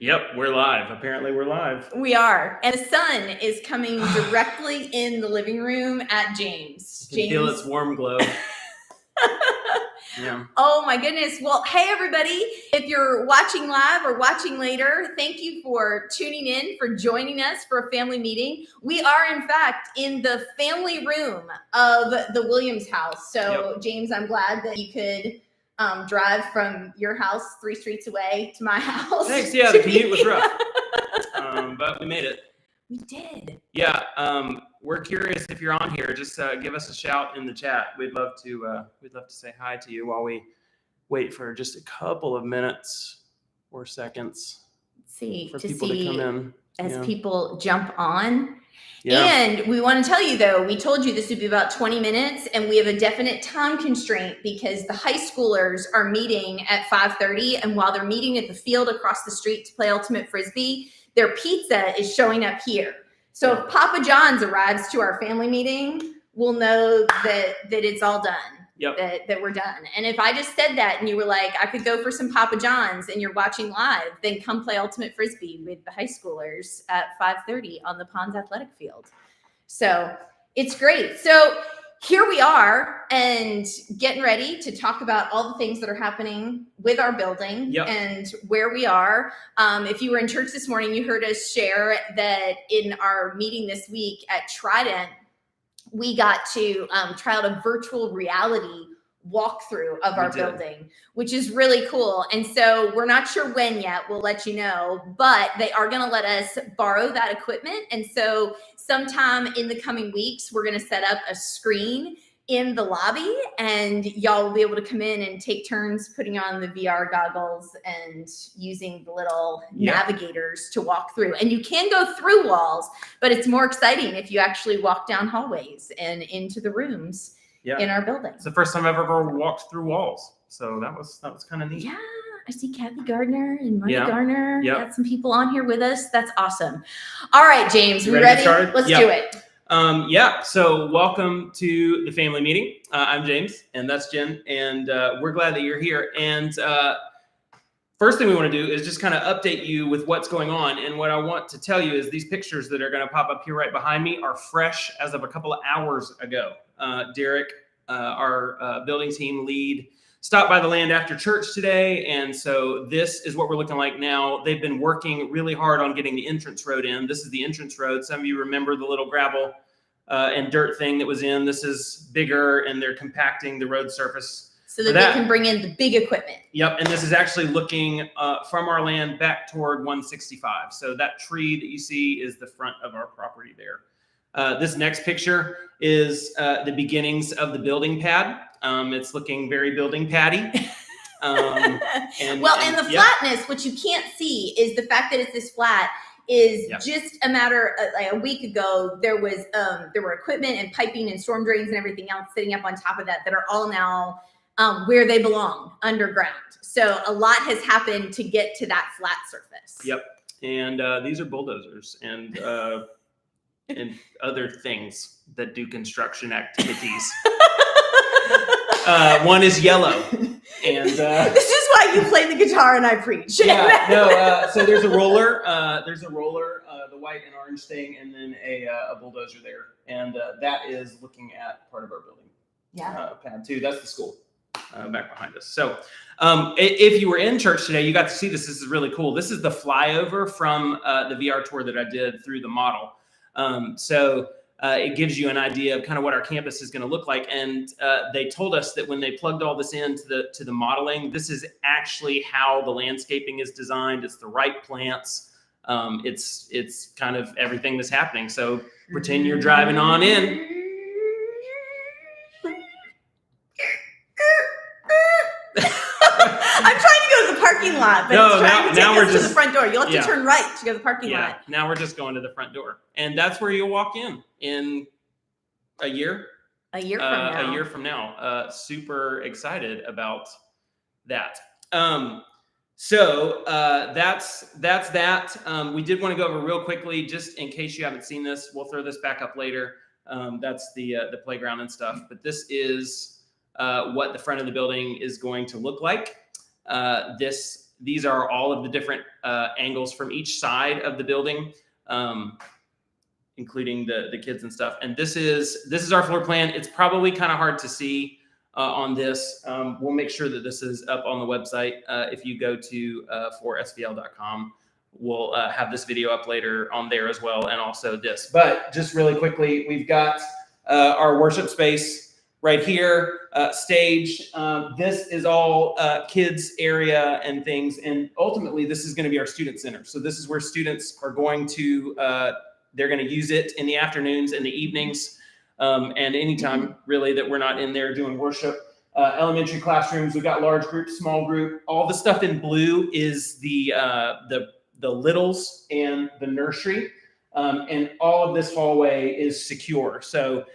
Yep, we're live. Apparently we're live. We are. And the sun is coming directly in the living room at James. You can feel its warm glow. Yeah. Oh my goodness. Well, hey everybody. If you're watching live or watching later, thank you for tuning in, for joining us for a family meeting. We are in fact in the family room of the Williams house. So yep. James, I'm glad that you could drive from your house 3 streets away to my house. Thanks. Yeah, the commute was rough, but we made it. We did. Yeah. We're curious if you're on here. Just give us a shout in the chat. We'd love to say hi to you while we wait for just a couple of minutes or seconds. For people to come in as people jump on. Yeah. And we want to tell you, though, we told you this would be about 20 minutes, and we have a definite time constraint because the high schoolers are meeting at 5:30, and while they're meeting at the field across the street to play Ultimate Frisbee, their pizza is showing up here. So if Papa John's arrives to our family meeting, we'll know that it's all done. Yep. That we're done. And if I just said that and you were like, I could go for some Papa John's and you're watching live, then come play Ultimate Frisbee with the high schoolers at 5:30 on the Ponds Athletic Field. So it's great. So here we are and getting ready to talk about all the things that are happening with our building and where we are. If you were in church this morning, you heard us share that in our meeting this week at Trident, we got to try out a virtual reality walkthrough of our building, which is really cool. And so we're not sure when yet, we'll let you know, but they are going to let us borrow that equipment. And so sometime in the coming weeks, we're going to set up a screen in the lobby and y'all will be able to come in and take turns putting on the VR goggles and using the little navigators to walk through. And you can go through walls, but it's more exciting if you actually walk down hallways and into the rooms in our building. It's the first time I've ever walked through walls. So that was kind of neat. Yeah. I see Kathy Gardner and Marty Garner. Got some people on here with us. That's awesome. All right, James, we ready? Let's do it. So welcome to the family meeting. I'm James, and that's Jen, and we're glad that you're here. And first thing we want to do is just kind of update you with what's going on. And what I want to tell you is these pictures that are going to pop up here right behind me are fresh as of a couple of hours ago. Derek, our building team lead, stopped by the land after church today, and so this is what we're looking like now. They've been working really hard on getting the entrance road in. This is the entrance road. Some of you remember the little gravel and dirt thing that was in. This is bigger, and they're compacting the road surface so that they can bring in the big equipment. Yep, and this is actually looking from our land back toward 165. So that tree that you see is the front of our property there. This next picture is the beginnings of the building pad. It's looking very building paddy. And the flatness, which you can't see, is the fact that it's this flat is just a matter of, like a week ago, there were equipment and piping and storm drains and everything else sitting up on top of that are all now where they belong, underground. So a lot has happened to get to that flat surface. Yep. And these are bulldozers and other things that do construction activities. One is yellow, and this is why you play the guitar and I preach. So there's a roller, the white and orange thing, and then a bulldozer there, and that is looking at part of our building. Pad 2. That's the school back behind us. So if you were in church today, you got to see this. This is really cool. This is the flyover from the VR tour that I did through the model. It gives you an idea of kind of what our campus is going to look like. And they told us that when they plugged all this into the modeling, this is actually how the landscaping is designed. It's the right plants. It's kind of everything that's happening. So pretend you're driving on in. I'm trying to go to the parking lot, but it's trying to take us to the front door. You'll have to turn right to go to the parking lot. Now we're just going to the front door. And that's where you'll walk in a year. A year from now. Super excited about that. That's that. We did want to go over real quickly, just in case you haven't seen this. We'll throw this back up later. That's the playground and stuff. But this is what the front of the building is going to look like. This these are all of the different angles from each side of the building, including the kids and stuff. And this is our floor plan. It's probably kind of hard to see on this. We'll make sure that this is up on the website. If you go to 4svl.com, we'll have this video up later on there as well, and also this. But just really quickly, we've got our worship space right here, stage. This is all kids area and things. And ultimately, this is going to be our student center. So this is where students are going to, they're going to use it in the afternoons and the evenings, and anytime really that we're not in there doing worship. Elementary classrooms, we've got large group, small group. All the stuff in blue is the littles and the nursery. And all of this hallway is secure. So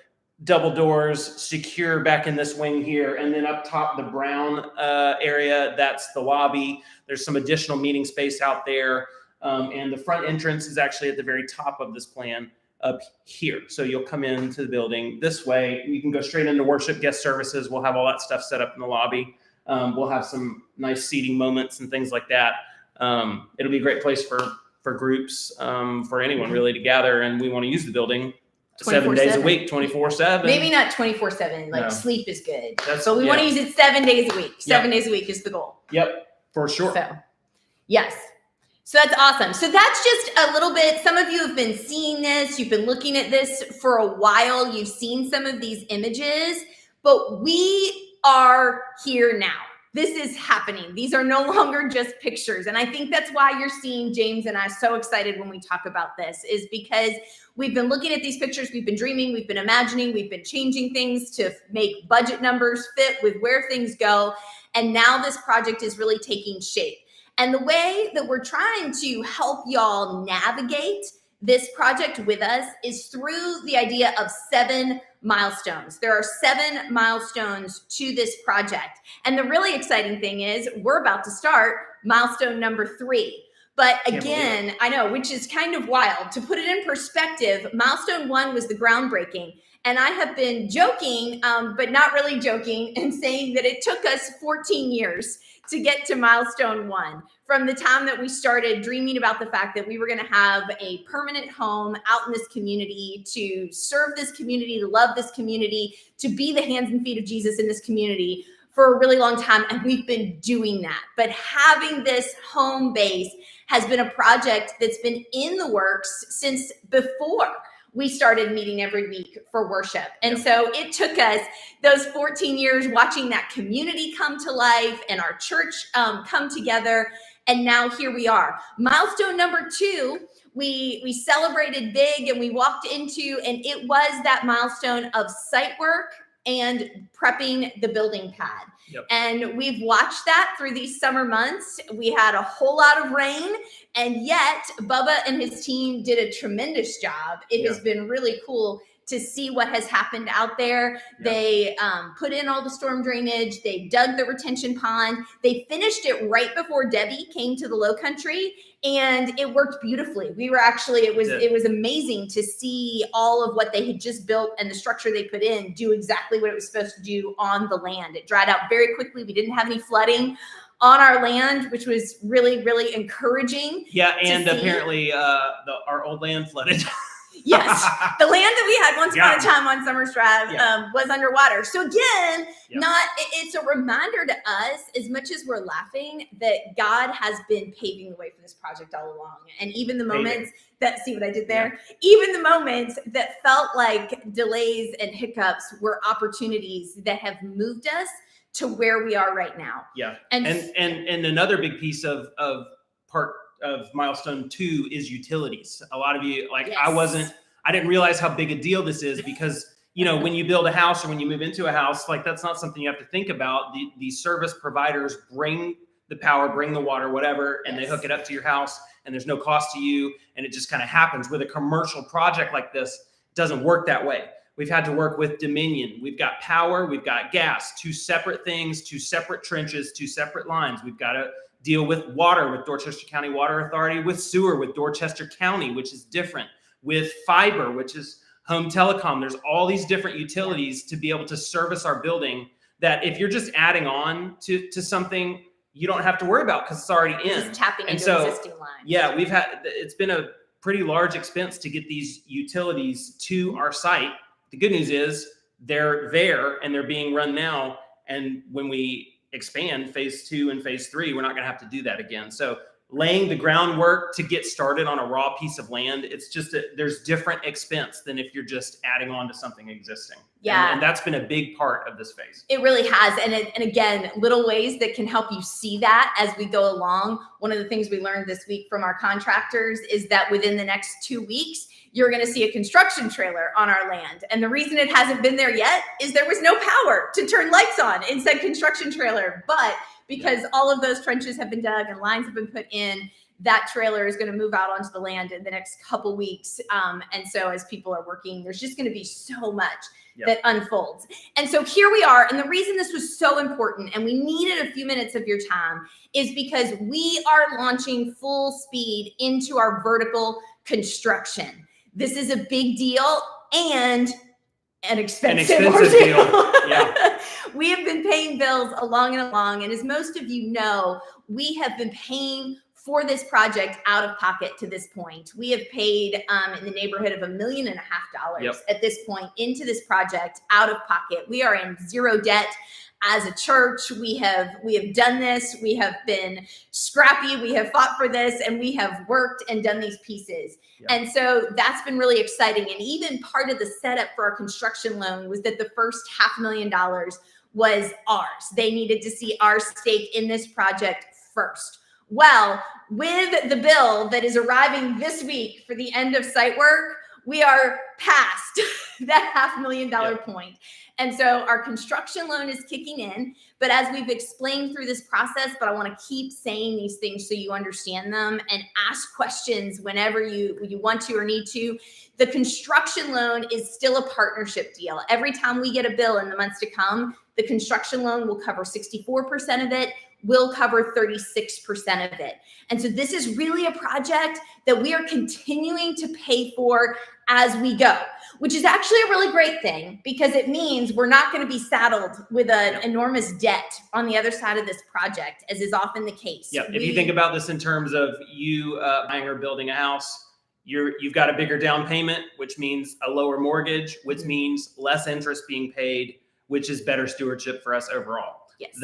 double doors, secure back in this wing here. And then up top, the brown area, that's the lobby. There's some additional meeting space out there. And the front entrance is actually at the very top of this plan up here. So you'll come into the building this way. You can go straight into worship, guest services. We'll have all that stuff set up in the lobby. We'll have some nice seating moments and things like that. It'll be a great place for groups, for anyone really to gather. And we want to use the building 7 days a week, 24/7. Maybe not 24/7. Like, no. Sleep is good. So we want to use it 7 days a week. 7 days a week is the goal. Yep, for sure. So, yes. So that's awesome. So that's just a little bit. Some of you have been seeing this. You've been looking at this for a while. You've seen some of these images, but we are here now. This is happening. These are no longer just pictures. And I think that's why you're seeing James and I so excited when we talk about this, is because we've been looking at these pictures. We've been dreaming. We've been imagining. We've been changing things to make budget numbers fit with where things go. And now this project is really taking shape. And the way that we're trying to help y'all navigate this project with us is through the idea of 7 milestones. There are 7 milestones to this project. And the really exciting thing is we're about to start milestone number 3. But again, I know, which is kind of wild. To put it in perspective, milestone 1 was the groundbreaking. And I have been joking, but not really joking, and saying that it took us 14 years to get to milestone 1, from the time that we started dreaming about the fact that we were going to have a permanent home out in this community, to serve this community, to love this community, to be the hands and feet of Jesus in this community for a really long time. And we've been doing that. But having this home base has been a project that's been in the works since before we started meeting every week for worship. And so it took us those 14 years watching that community come to life and our church come together. And now here we are. Milestone number 2, we celebrated big and we walked into, and it was that milestone of site work and prepping the building pad. Yep. And we've watched that through these summer months. We had a whole lot of rain, and yet Bubba and his team did a tremendous job. It has been really cool to see what has happened out there. Yep. They put in all the storm drainage. They dug the retention pond. They finished it right before Debbie came to the Low Country, and it worked beautifully. We were actually, it was amazing to see all of what they had just built and the structure they put in do exactly what it was supposed to do on the land. It dried out very quickly. We didn't have any flooding on our land, which was really, really encouraging. Yeah, and apparently our old land flooded. Yes, the land that we had once upon a time on Summers Drive was underwater. So again, it's a reminder to us, as much as we're laughing, that God has been paving the way for this project all along. And even the moments that, see what I did there? Yeah. Even the moments that felt like delays and hiccups were opportunities that have moved us to where we are right now. Yeah, and another big piece of part of milestone 2 is utilities. A lot of you, I didn't realize how big a deal this is, because, you know, when you build a house or when you move into a house, like, that's not something you have to think about. The service providers bring the power, bring the water, whatever, and they hook it up to your house, and there's no cost to you. And it just kind of happens. With a commercial project like this, it doesn't work that way. We've had to work with Dominion. We've got power, we've got gas, 2 separate things, 2 separate trenches, 2 separate lines. We've got to deal with water with Dorchester County Water Authority, with sewer with Dorchester County, which is different, with fiber, which is home telecom. There's all these different utilities to be able to service our building, that if you're just adding on to something, you don't have to worry about because it's already in. Just tapping And into so, existing lines. Yeah, it's been a pretty large expense to get these utilities to our site. The good news is they're there and they're being run now. And when we expand phase 2 and phase 3, we're not going to have to do that again. So laying the groundwork to get started on a raw piece of land, it's just there's different expense than if you're just adding on to something existing. Yeah. And that's been a big part of this phase. It really has. And again, little ways that can help you see that as we go along. One of the things we learned this week from our contractors is that within the next 2 weeks, you're going to see a construction trailer on our land. And the reason it hasn't been there yet is there was no power to turn lights on in said construction trailer. But because all of those trenches have been dug and lines have been put in, that trailer is going to move out onto the land in the next couple weeks. And so as people are working, there's just going to be so much that unfolds. And so here we are. And the reason this was so important and we needed a few minutes of your time is because we are launching full speed into our vertical construction. This is a big deal and an expensive deal. Yeah. We have been paying bills along and along. And as most of you know, we have been paying for this project out of pocket to this point. We have paid in the neighborhood of $1.5 million at this point into this project out of pocket. We are in zero debt. As a church, we have done this. We have been scrappy. We have fought for this, and we have worked and done these pieces. And so that's been really exciting. And even part of the setup for our construction loan was that the first $500,000 was ours. They needed to see our stake in this project first. Well, with the bill that is arriving this week for the end of site work, we are past that $500,000 point. And so our construction loan is kicking in. But as we've explained through this process, but I want to keep saying these things so you understand them and ask questions whenever you want to or need to. The construction loan is still a partnership deal. Every time we get a bill in the months to come, the construction loan will cover 64% of it. Will cover 36% of it. And so this is really a project that we are continuing to pay for as we go, which is actually a really great thing because it means we're not going to be saddled with an enormous debt on the other side of this project, as is often the case. Yeah. If you think about this in terms of you buying or building a house, you've got a bigger down payment, which means a lower mortgage, which means less interest being paid, which is better stewardship for us overall. Yes.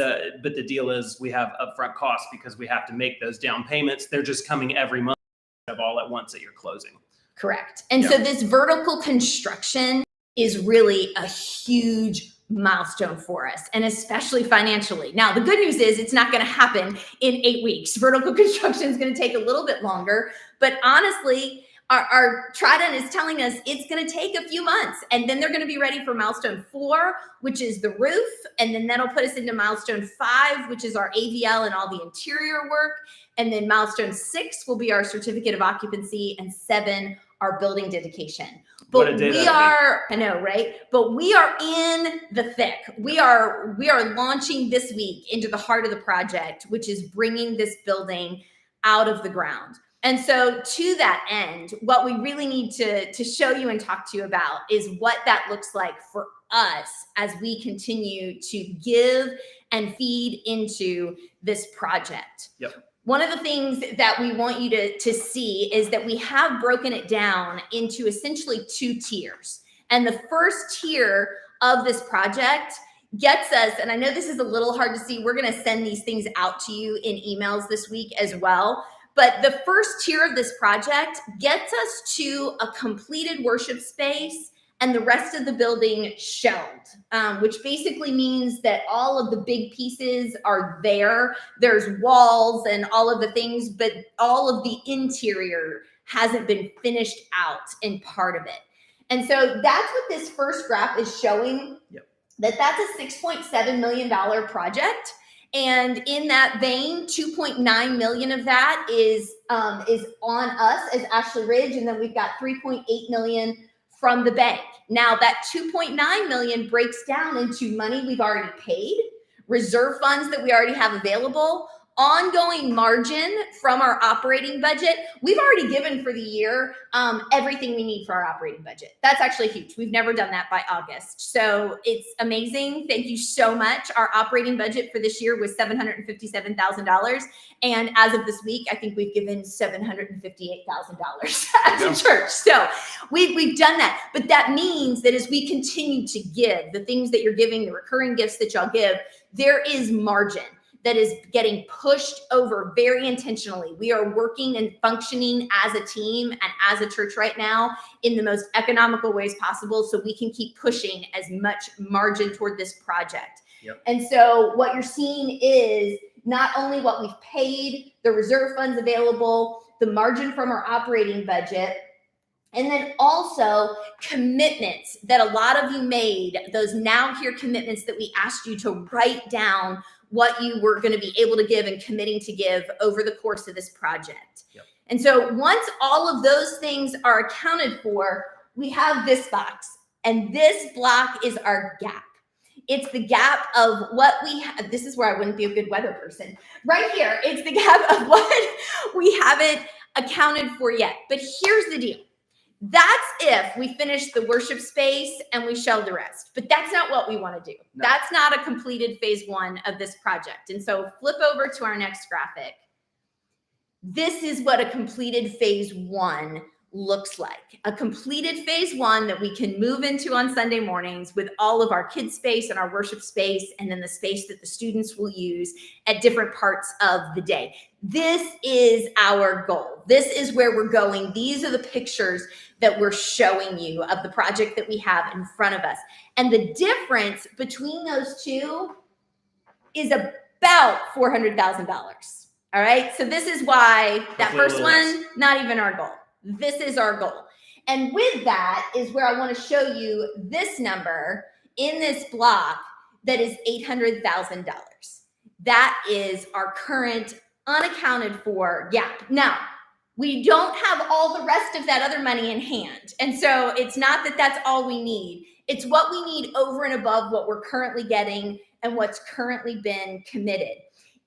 But the deal is we have upfront costs because we have to make those down payments. They're just coming every month of all at once at your closing. Correct. And so this vertical construction is really a huge milestone for us, and especially financially. Now, the good news is it's not going to happen in 8 weeks. Vertical construction is going to take a little bit longer, but honestly, our Trident is telling us it's going to take a few months, and then they're going to be ready for milestone 4, which is the roof. And then that'll put us into milestone 5, which is our AVL and all the interior work. And then milestone 6 will be our certificate of occupancy, and 7, our building dedication. But we are, I know, right? But we are in the thick. We are launching this week into the heart of the project, which is bringing this building out of the ground. And so to that end, what we really need to show you and talk to you about is what that looks like for us as we continue to give and feed into this project. Yep. One of the things that we want you to see is that we have broken it down into essentially 2 tiers. And the first tier of this project gets us, and I know this is a little hard to see, we're going to send these things out to you in emails this week as well. But the first tier of this project gets us to a completed worship space and the rest of the building shelved, which basically means that all of the big pieces are there. There's walls and all of the things, but all of the interior hasn't been finished out in part of it. And so that's what this first graph is showing, that's a $6.7 million project. And in that vein, 2.9 million of that is on us as Ashley Ridge. And then we've got 3.8 million from the bank. Now that 2.9 million breaks down into money we've already paid, reserve funds that we already have available, ongoing margin from our operating budget. We've already given for the year everything we need for our operating budget. That's actually huge. We've never done that by August. So it's amazing. Thank you so much. Our operating budget for this year was $757,000. And as of this week, I think we've given $758,000 as a church. So we've done that. But that means that as we continue to give, the things that you're giving, the recurring gifts that y'all give, there is margin that is getting pushed over very intentionally. We are working and functioning as a team and as a church right now in the most economical ways possible so we can keep pushing as much margin toward this project. Yep. And so what you're seeing is not only what we've paid, the reserve funds available, the margin from our operating budget, and then also commitments that a lot of you made, those now here commitments that we asked you to write down what you were going to be able to give and committing to give over the course of this project. Yep. And so once all of those things are accounted for, we have this box, and this block is our gap. It's the gap of what we have. This is where I wouldn't be a good weather person. Right here, it's the gap of what we haven't accounted for yet. But here's the deal. That's if we finish the worship space and we shell the rest. But that's not what we want to do. No. That's not a completed phase one of this project. And so flip over to our next graphic. This is what a completed phase one looks like. A completed phase one that we can move into on Sunday mornings with all of our kids space and our worship space, and then the space that the students will use at different parts of the day. This is our goal. This is where we're going. These are the pictures that we're showing you of the project that we have in front of us. And the difference between those two is about $400,000. All right. So this is why that first one, not even our goal. This is our goal. And with that is where I want to show you this number in this block that is $800,000. That is our current unaccounted for gap. Now, we don't have all the rest of that other money in hand. And so it's not that that's all we need. It's what we need over and above what we're currently getting and what's currently been committed.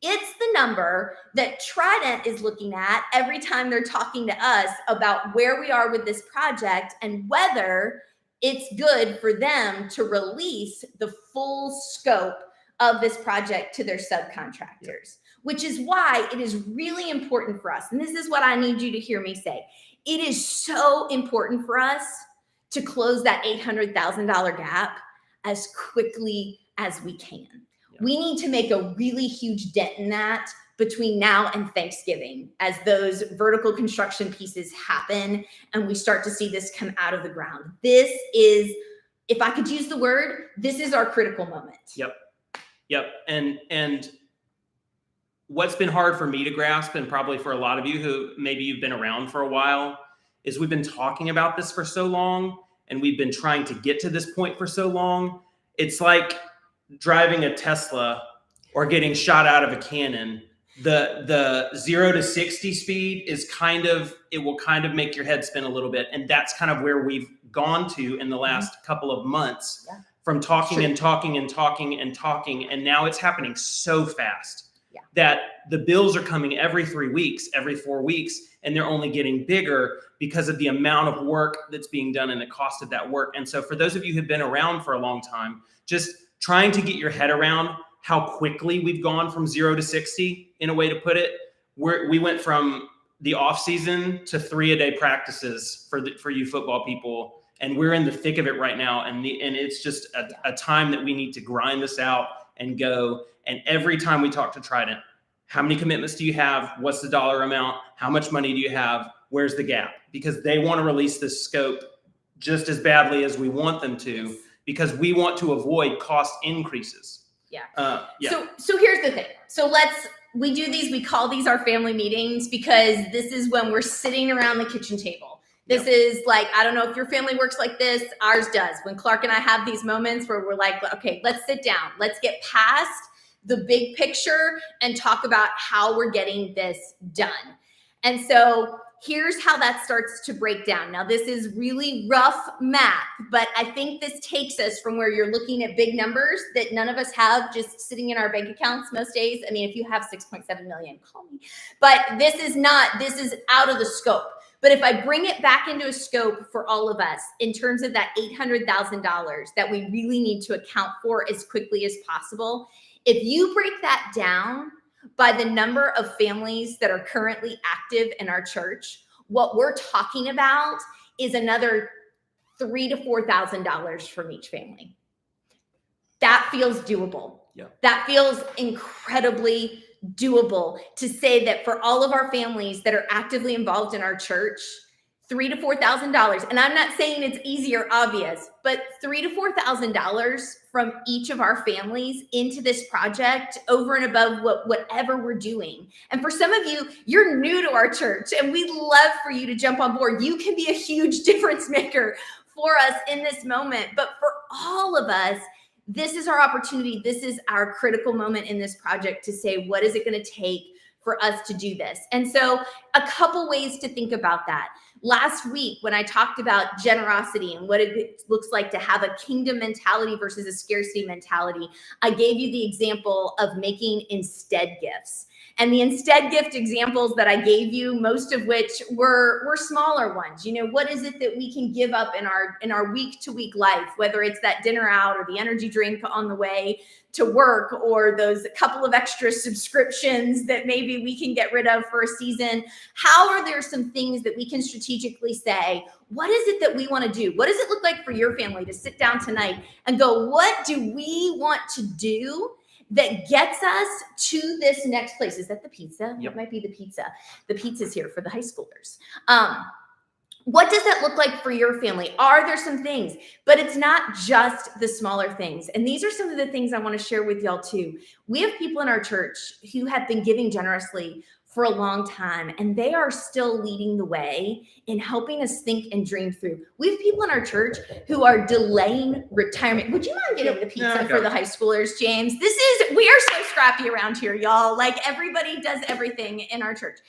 It's the number that Trident is looking at every time they're talking to us about where we are with this project and whether it's good for them to release the full scope of this project to their subcontractors, which is why it is really important for us. And this is what I need you to hear me say. It is so important for us to close that $800,000 gap as quickly as we can. We need to make a really huge dent in that between now and Thanksgiving as those vertical construction pieces happen and we start to see this come out of the ground. This is, if I could use the word, this is our critical moment. Yep. And what's been hard for me to grasp, and probably for a lot of you who maybe you've been around for a while, is we've been talking about this for so long and we've been trying to get to this point for so long. It's like driving a Tesla or getting shot out of a cannon. The 0 to 60 speed is it will kind of make your head spin a little bit. And that's kind of where we've gone to in the last couple of months from talking and talking and talking and talking. And now it's happening so fast that the bills are coming every 3 weeks, every 4 weeks, and they're only getting bigger because of the amount of work that's being done and the cost of that work. And so for those of you who've been around for a long time, just trying to get your head around how quickly we've gone from 0 to 60, in a way to put it. We went from the off season to 3-a-day practices for you football people, and we're in the thick of it right now. And it's just a time that we need to grind this out and go. And every time we talk to Trident, how many commitments do you have? What's the dollar amount? How much money do you have? Where's the gap? Because they want to release this scope just as badly as we want them to. Because we want to avoid cost increases. So here's the thing. So we do these, we call these our family meetings because this is when we're sitting around the kitchen table. This is like, I don't know if your family works like this, ours does. When Clark and I have these moments where we're like, okay, let's sit down. Let's get past the big picture and talk about how we're getting this done. And so here's how that starts to break down. Now, this is really rough math, but I think this takes us from where you're looking at big numbers that none of us have just sitting in our bank accounts most days. I mean, if you have 6.7 million, call me. But this is out of the scope. But if I bring it back into a scope for all of us in terms of that $800,000 that we really need to account for as quickly as possible, if you break that down by the number of families that are currently active in our church, what we're talking about is another $3,000 to $4,000 from each family. That feels doable. Yeah. That feels incredibly doable to say that for all of our families that are actively involved in our church, $3,000 to $4,000. And I'm not saying it's easy or obvious, but $3,000 to $4,000 from each of our families into this project over and above whatever we're doing. And for some of you, you're new to our church and we'd love for you to jump on board. You can be a huge difference maker for us in this moment. But for all of us, this is our opportunity. This is our critical moment in this project to say, what is it going to take for us to do this? And so a couple ways to think about that. Last week, when I talked about generosity and what it looks like to have a kingdom mentality versus a scarcity mentality, I gave you the example of making instead gifts. And the instead gift examples that I gave you, most of which were smaller ones. You know, what is it that we can give up in our week-to-week life, whether it's that dinner out or the energy drink on the way to work or those couple of extra subscriptions that maybe we can get rid of for a season? How are there some things that we can strategically say, what is it that we want to do? What does it look like for your family to sit down tonight and go, what do we want to do that gets us to this next place? Is that the pizza? Yep. It might be the pizza. The pizza's here for the high schoolers. What does that look like for your family? Are there some things? But it's not just the smaller things. And these are some of the things I want to share with y'all too. We have people in our church who have been giving generously for a long time, and they are still leading the way in helping us think and dream through. We have people in our church who are delaying retirement. Would you mind getting the pizza for the high schoolers, James? We are so scrappy around here, y'all. Like, everybody does everything in our church.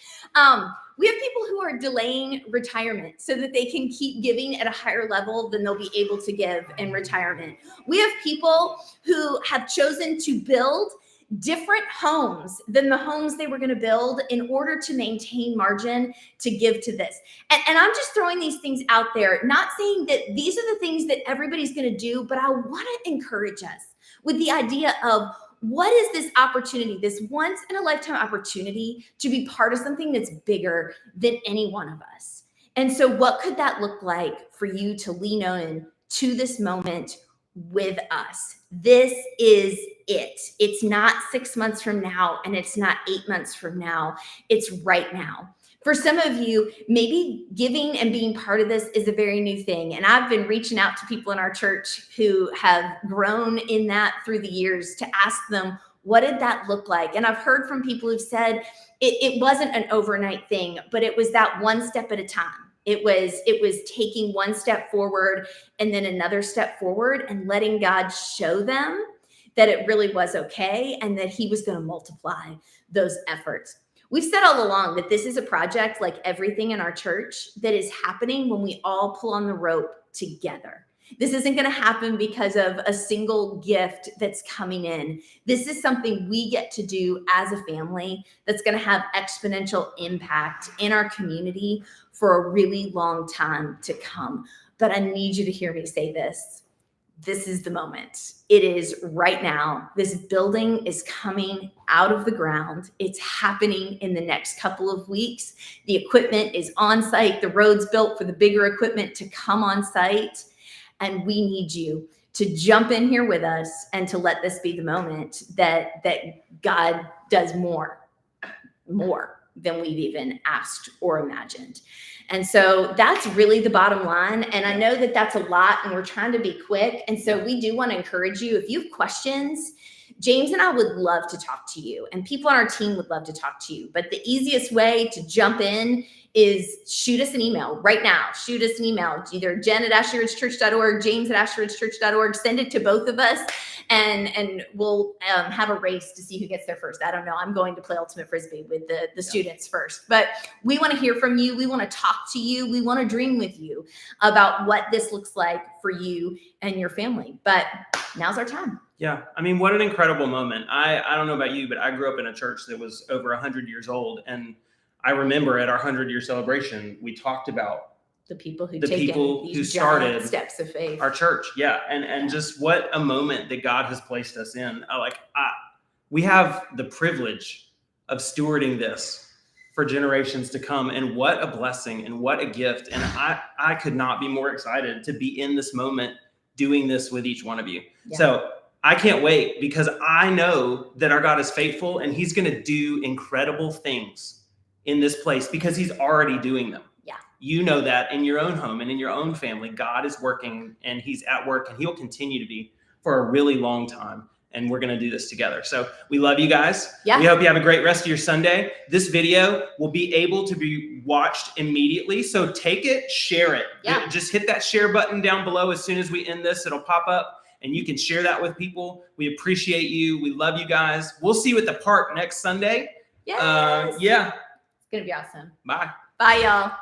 We have people who are delaying retirement so that they can keep giving at a higher level than they'll be able to give in retirement. We have people who have chosen to build different homes than the homes they were going to build in order to maintain margin to give to this. And I'm just throwing these things out there, not saying that these are the things that everybody's going to do, but I want to encourage us with the idea of, what is this opportunity, this once in a lifetime opportunity to be part of something that's bigger than any one of us? And so what could that look like for you to lean on to this moment with us? This is it. It's not 6 months from now, and it's not 8 months from now. It's right now. For some of you, maybe giving and being part of this is a very new thing. And I've been reaching out to people in our church who have grown in that through the years to ask them, what did that look like? And I've heard from people who've said it wasn't an overnight thing, but it was that one step at a time. It was taking one step forward and then another step forward and letting God show them that it really was okay and that he was going to multiply those efforts. We've said all along that this is a project, like everything in our church, that is happening when we all pull on the rope together. This isn't going to happen because of a single gift that's coming in. This is something we get to do as a family that's going to have exponential impact in our community for a really long time to come. But I need you to hear me say this. This is the moment. It is right now. This building is coming out of the ground. It's happening in the next couple of weeks. The equipment is on site. The road's built for the bigger equipment to come on site. And we need you to jump in here with us and to let this be the moment that God does more than we've even asked or imagined. And so that's really the bottom line. And I know that that's a lot and we're trying to be quick. And so we do want to encourage you. If you have questions, James and I would love to talk to you, and people on our team would love to talk to you. But the easiest way to jump in is shoot us an email right now. Shoot us an email, either Jen at AshleyRidgeChurch.org, James at AshleyRidgeChurch.org. Send it to both of us and we'll have a race to see who gets there first. I don't know. I'm going to play ultimate frisbee with the students first, but we want to hear from you. We want to talk to you. We want to dream with you about what this looks like for you and your family. But now's our time. Yeah. I mean, what an incredible moment. I don't know about you, but I grew up in a church that was over 100 years old. And I remember at our 100-year celebration, we talked about the people who started steps of faith. Our church. Yeah. And just what a moment that God has placed us in. We have the privilege of stewarding this for generations to come. And what a blessing and what a gift. And I could not be more excited to be in this moment doing this with each one of you. Yeah. So I can't wait, because I know that our God is faithful and he's going to do incredible things in this place because he's already doing them. Yeah. You know that in your own home and in your own family, God is working and he's at work, and he'll continue to be for a really long time. And we're going to do this together. So we love you guys. Yeah. We hope you have a great rest of your Sunday. This video will be able to be watched immediately. So take it, share it. Yeah. Just hit that share button down below. As soon as we end this, it'll pop up and you can share that with people. We appreciate you. We love you guys. We'll see you at the park next Sunday. Yes. Yeah. It's going to be awesome. Bye. Bye, y'all.